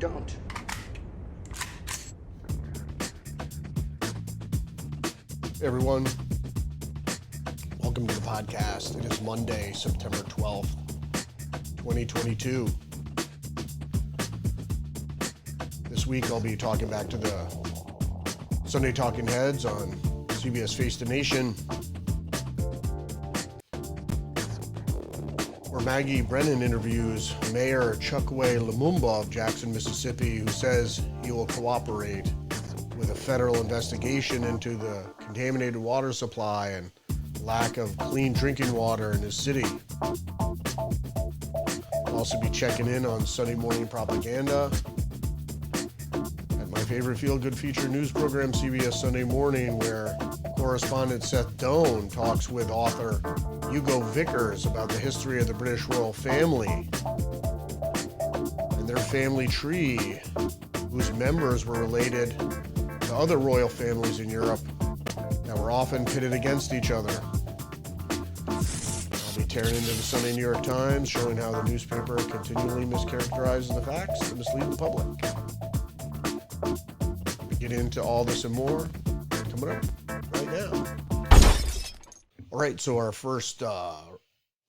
don't. Hey everyone, welcome to the podcast. It is Monday, September 12th, 2022. This week I'll be talking back to the Sunday Talking Heads on CBS Face the Nation, where Maggie Brennan interviews Mayor Chokwe Lumumba of Jackson, Mississippi, who says he will cooperate with a federal investigation into the contaminated water supply and lack of clean drinking water in his city. I'll also be checking in on Sunday morning propaganda at my favorite feel-good feature news program, CBS Sunday Morning, where correspondent Seth Doane talks with author Hugo Vickers about the history of the British royal family and their family tree, whose members were related to other royal families in Europe that were often pitted against each other. I'll be tearing into the Sunday New York Times, showing how the newspaper continually mischaracterizes the facts to mislead the public. We get into all this and more coming up right now. All right, so our first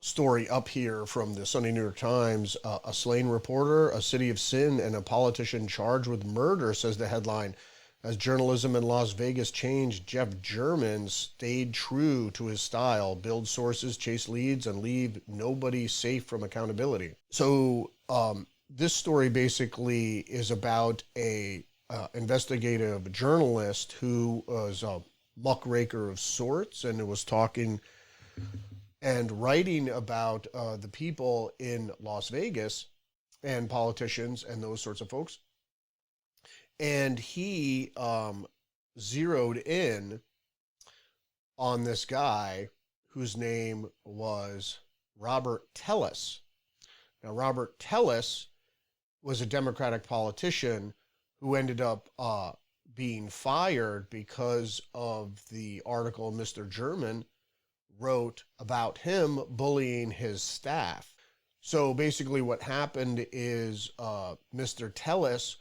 story up here from the Sunday New York Times, a slain reporter, a city of sin, and a politician charged with murder, says the headline. As journalism in Las Vegas changed, Jeff German stayed true to his style, build sources, chase leads, and leave nobody safe from accountability. So this story basically is about a investigative journalist who was a muckraker of sorts, and was talking and writing about the people in Las Vegas and politicians and those sorts of folks. And he zeroed in on this guy whose name was Robert Tellis. Now, Robert Tellis was a Democratic politician who ended up being fired because of the article Mr. German wrote about him bullying his staff. So basically what happened is Mr. Tellis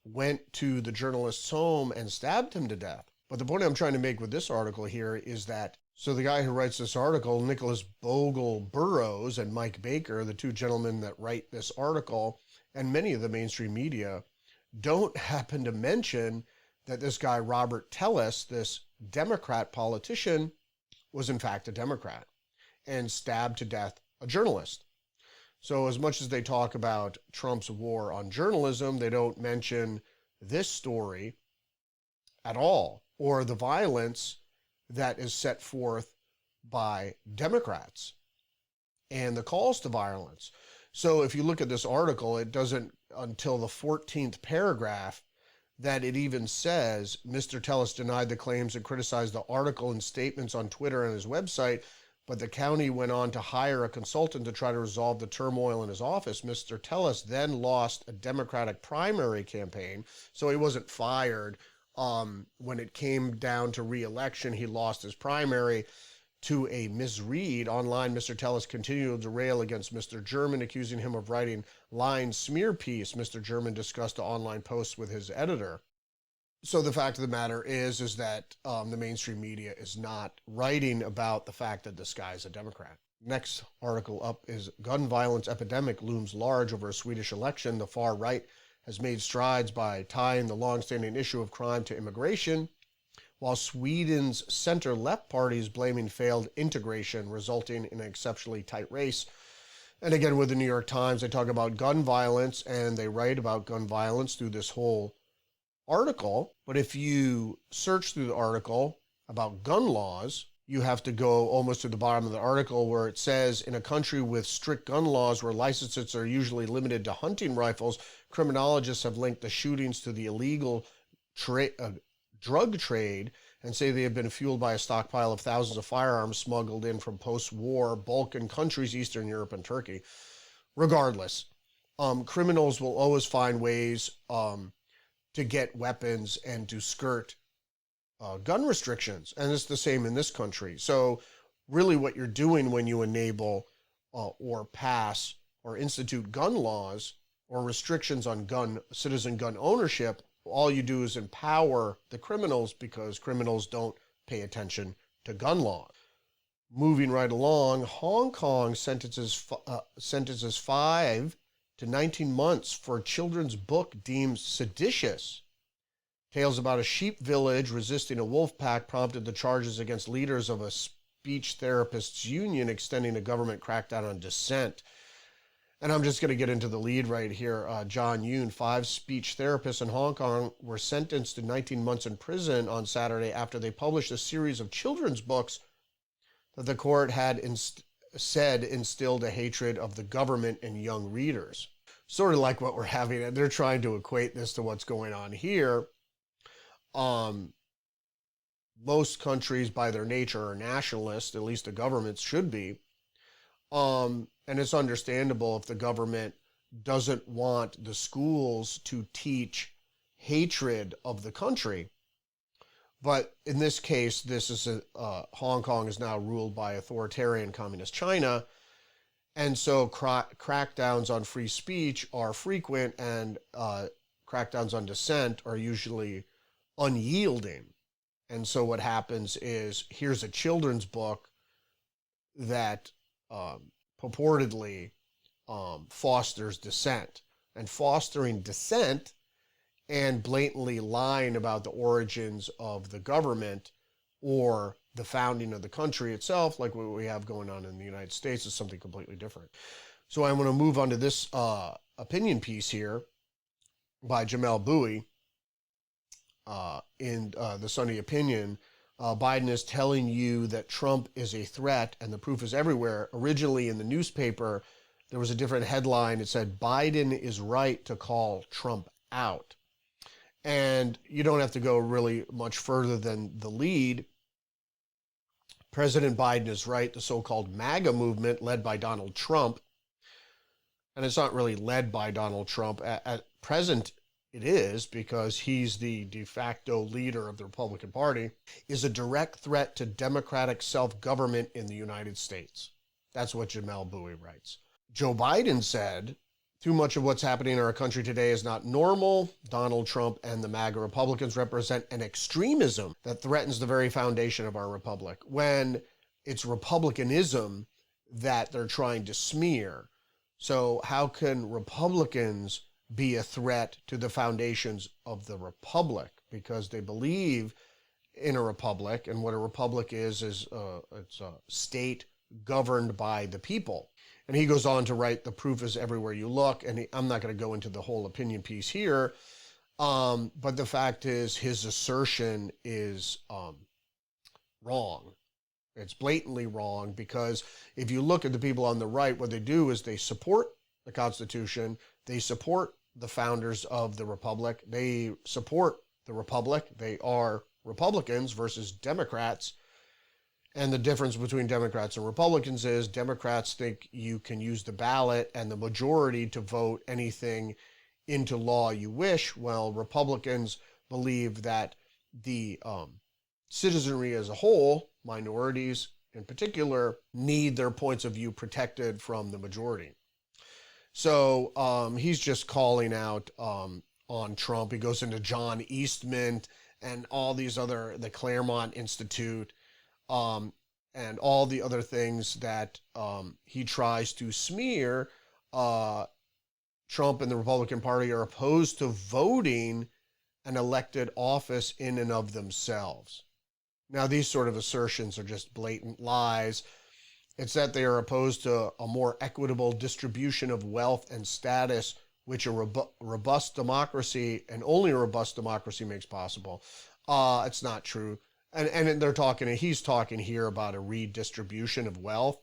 went to the journalist's home and stabbed him to death. But the point I'm trying to make with this article here is that, so the guy who writes this article, Nicholas Bogle Burroughs and Mike Baker, the two gentlemen that write this article, and many of the mainstream media, don't happen to mention that this guy, Robert Tellis, this Democrat politician, was in fact a Democrat and stabbed to death a journalist. So as much as they talk about Trump's war on journalism, they don't mention this story at all, or the violence that is set forth by Democrats and the calls to violence. So if you look at this article, it doesn't until the 14th paragraph that it even says Mr. Tellis denied the claims and criticized the article and statements on Twitter and his website, but the county went on to hire a consultant to try to resolve the turmoil in his office. Mr. Tellis then lost a Democratic primary campaign, so he wasn't fired. When it came down to re-election, he lost his primary to a misread. Online, Mr. Tellis continued to rail against Mr. German, accusing him of writing lying smear piece. Mr. German discussed the online posts with his editor. So the fact of the matter is that the mainstream media is not writing about the fact that this guy is a Democrat. Next article up is gun violence epidemic looms large over a Swedish election. The far right has made strides by tying the longstanding issue of crime to immigration, while Sweden's center-left party is blaming failed integration, resulting in an exceptionally tight race. And again, with the New York Times, they talk about gun violence, and they write about gun violence through this whole article. But if you search through the article about gun laws, you have to go almost to the bottom of the article where it says, in a country with strict gun laws where licenses are usually limited to hunting rifles, criminologists have linked the shootings to the illegal drug trade and say they have been fueled by a stockpile of thousands of firearms smuggled in from post-war Balkan countries, Eastern Europe, and Turkey. Regardless, criminals will always find ways to get weapons and to skirt gun restrictions. And it's the same in this country. So really what you're doing when you enable or pass or institute gun laws or restrictions on citizen gun ownership, all you do is empower the criminals because criminals don't pay attention to gun laws. Moving right along, Hong Kong sentences 5 to 19 months for children's book deemed seditious. Tales about a sheep village resisting a wolf pack prompted the charges against leaders of a speech therapists union, extending a government crackdown on dissent. And I'm just going to get into the lead right here. John Yoon, 5 speech therapists in Hong Kong were sentenced to 19 months in prison on Saturday after they published a series of children's books that the court had said instilled a hatred of the government in young readers. Sort of like what we're having. They're trying to equate this to what's going on here. Most countries by their nature are nationalist, at least the governments should be. And it's understandable if the government doesn't want the schools to teach hatred of the country. But in this case, this is Hong Kong is now ruled by authoritarian communist China. And so crackdowns on free speech are frequent, and crackdowns on dissent are usually unyielding. And so what happens is, here's a children's book that purportedly fosters dissent. And fostering dissent and blatantly lying about the origins of the government or the founding of the country itself, like what we have going on in the United States, is something completely different. So I'm going to move on to this opinion piece here by Jamel Bowie in the Sunday Opinion. Biden is telling you that Trump is a threat, and the proof is everywhere. Originally in the newspaper, there was a different headline. It said, Biden is right to call Trump out. And you don't have to go really much further than the lead. President Biden is right. The so-called MAGA movement, led by Donald Trump, and it's not really led by Donald Trump. At present, it is, because he's the de facto leader of the Republican Party, is a direct threat to democratic self-government in the United States. That's what Jamel Bowie writes. Joe Biden said, too much of what's happening in our country today is not normal. Donald Trump and the MAGA Republicans represent an extremism that threatens the very foundation of our republic, when it's republicanism that they're trying to smear. So how can Republicans be a threat to the foundations of the republic? Because they believe in a republic, and what a republic is it's a state governed by the people. And he goes on to write, the proof is everywhere you look. And I'm not going to go into the whole opinion piece here. But the fact is, his assertion is wrong. It's blatantly wrong, because if you look at the people on the right, what they do is they support the Constitution. They support the founders of the Republic. They support the Republic. They are Republicans versus Democrats. And the difference between Democrats and Republicans is Democrats think you can use the ballot and the majority to vote anything into law you wish, while Republicans believe that the citizenry as a whole, minorities in particular, need their points of view protected from the majority. So he's just calling out on Trump. He goes into John Eastman and all these other, the Claremont Institute, and all the other things that he tries to smear. Trump and the Republican Party are opposed to voting an elected office in and of themselves. Now, these sort of assertions are just blatant lies. It's that they are opposed to a more equitable distribution of wealth and status, which a robust democracy, and only a robust democracy, makes possible. It's not true. And he's talking here about a redistribution of wealth.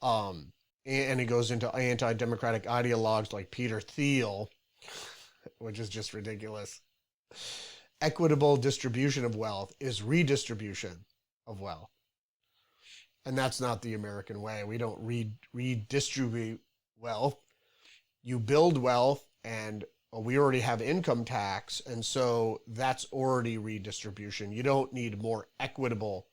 And he goes into anti-democratic ideologues like Peter Thiel, which is just ridiculous. Equitable distribution of wealth is redistribution of wealth. And that's not the American way. We don't redistribute wealth. You build wealth, and we already have income tax, and so that's already redistribution. You don't need more equitable.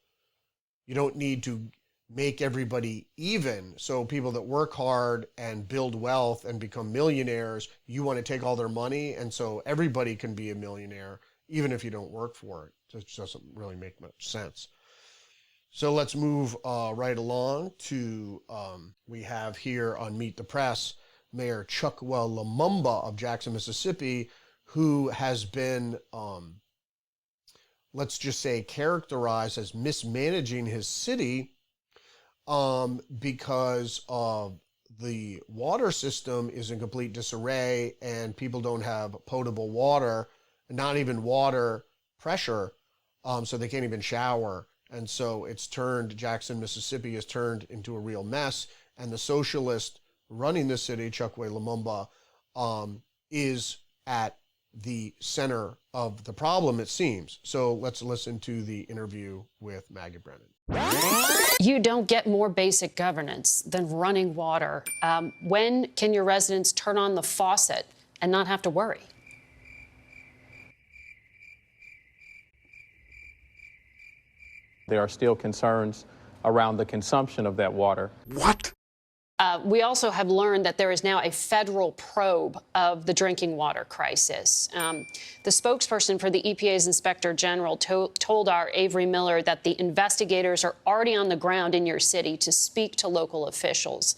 You don't need to make everybody even. So people that work hard and build wealth and become millionaires, you want to take all their money, and so everybody can be a millionaire, even if you don't work for it. It just doesn't really make much sense. So let's move right along to, we have here on Meet the Press, Mayor Chokwe Lumumba of Jackson, Mississippi, who has been, let's just say, characterized as mismanaging his city because of the water system is in complete disarray and people don't have potable water, not even water pressure, so they can't even shower. And so it's turned, Jackson, Mississippi has turned into a real mess. And the socialist running the city, Chokwe Lumumba, is at the center of the problem, it seems. So let's listen to the interview with Maggie Brennan. You don't get more basic governance than running water. When can your residents turn on the faucet and not have to worry? There are still concerns around the consumption of that water. What? We also have learned that there is now a federal probe of the drinking water crisis. The spokesperson for the EPA's Inspector General told our Avery Miller that the investigators are already on the ground in your city to speak to local officials.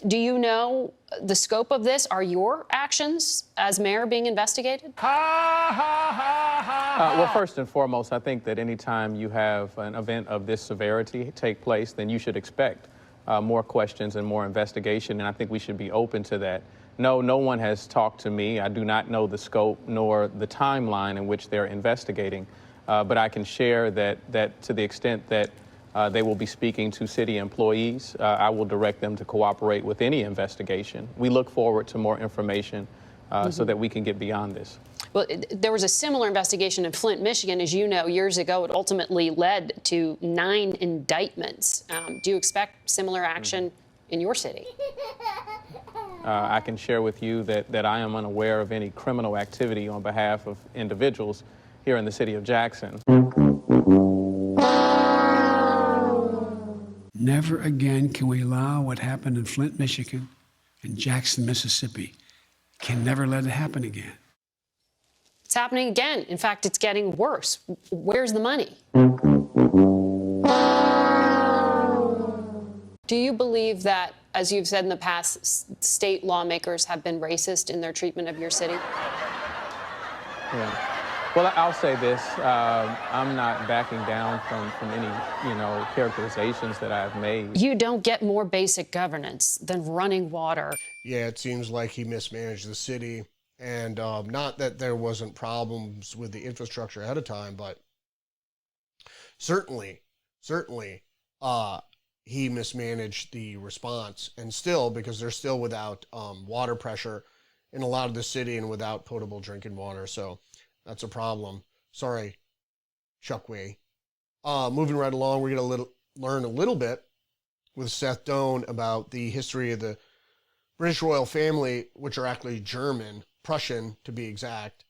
Do you know the scope of this? Are your actions as mayor being investigated? Well, first and foremost, I think that anytime you have an event of this severity take place, then you should expect more questions and more investigation, and I think we should be open to that. No one has talked to me. I do not know the scope nor the timeline in which they're investigating, but I can share that to the extent that they will be speaking to city employees, I will direct them to cooperate with any investigation. We look forward to more information so that we can get beyond this. Well, there was a similar investigation in Flint, Michigan, as you know, years ago. It ultimately led to 9 indictments. Do you expect similar action in your city? I can share with you that I am unaware of any criminal activity on behalf of individuals here in the city of Jackson. Never again can we allow what happened in Flint, Michigan, and Jackson, Mississippi. Can never let it happen again. It's happening again. In fact, it's getting worse. Where's the money? Do you believe that, as you've said in the past, state lawmakers have been racist in their treatment of your city? Yeah. Well, I'll say this. I'm not backing down from any, characterizations that I've made. You don't get more basic governance than running water. Yeah, it seems like he mismanaged the city. And not that there wasn't problems with the infrastructure ahead of time, but certainly, he mismanaged the response. And still, because they're still without water pressure in a lot of the city and without potable drinking water. So that's a problem. Sorry, Chokwe. Moving right along, we're going to learn a little bit with Seth Doan about the history of the British royal family, which are actually German, Prussian to be exact.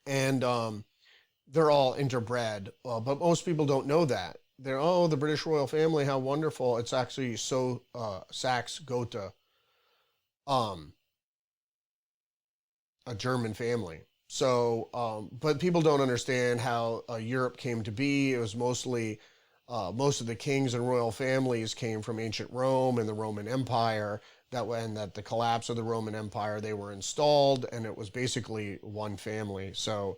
And they're all interbred, but most people don't know that. They're, the British royal family, how wonderful. It's actually Saxe-Gotha, a German family. So, but people don't understand how Europe came to be. It was mostly, most of the kings and royal families came from ancient Rome and the Roman Empire. That the collapse of the Roman Empire, they were installed, and it was basically one family. So,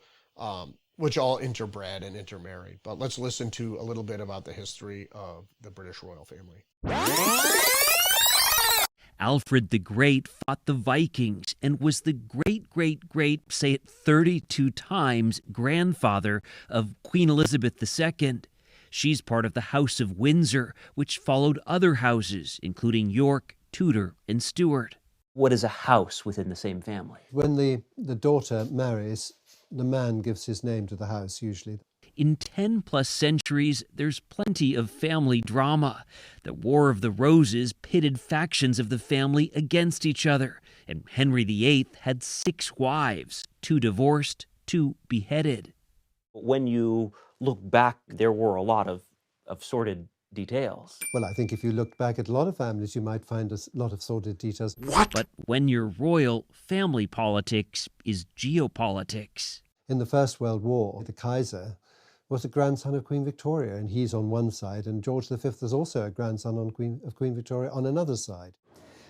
which all interbred and intermarried. But let's listen to a little bit about the history of the British royal family. Alfred the Great fought the Vikings and was the great, say it 32 times, grandfather of Queen Elizabeth II. She's part of the House of Windsor, which followed other houses, including York, Tudor, and Stuart. What is a house within the same family? When the daughter marries, the man gives his name to the house, usually. In 10-plus centuries, there's plenty of family drama. The War of the Roses pitted factions of the family against each other, and Henry VIII had 6 wives, 2 divorced, 2 beheaded. When you look back, there were a lot of sordid details. Well, I think if you looked back at a lot of families, you might find a lot of sordid details. But when you're royal, family politics is geopolitics. In the First World War, the Kaiser was a grandson of Queen Victoria, and he's on one side, and George V was also a grandson of Queen Victoria on another side.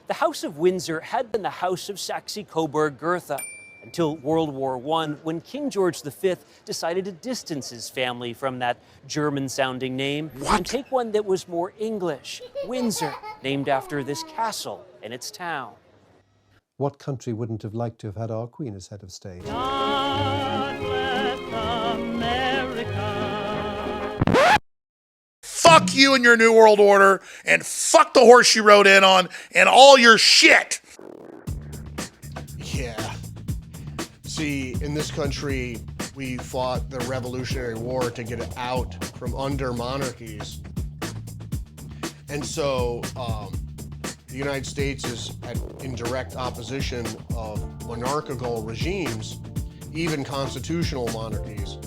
The House of Windsor had been the House of Saxe-Coburg-Gotha until World War I, when King George V decided to distance his family from that German-sounding name and take one that was more English, Windsor, named after this castle and its town. What country wouldn't have liked to have had our Queen as head of state? Fuck you and your New World Order, and fuck the horse you rode in on, and all your shit! Yeah. See, in this country, we fought the Revolutionary War to get it out from under monarchies. And so the United States is in direct opposition of monarchical regimes, even constitutional monarchies.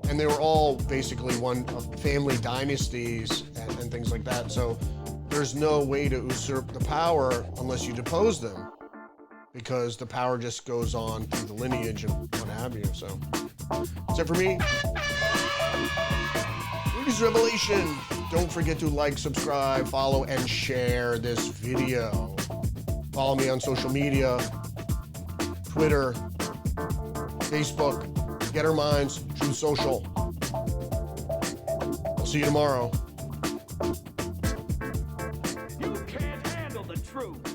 And they were all basically one of family dynasties and things like that. So there's no way to usurp the power unless you depose them, because the power just goes on through the lineage and what have you. So that's it for me. Rudy's Revelation. Don't forget to like, subscribe, follow, and share this video. Follow me on social media, Twitter, Facebook, Get Our Minds, True Social. I'll see you tomorrow. You can't handle the truth.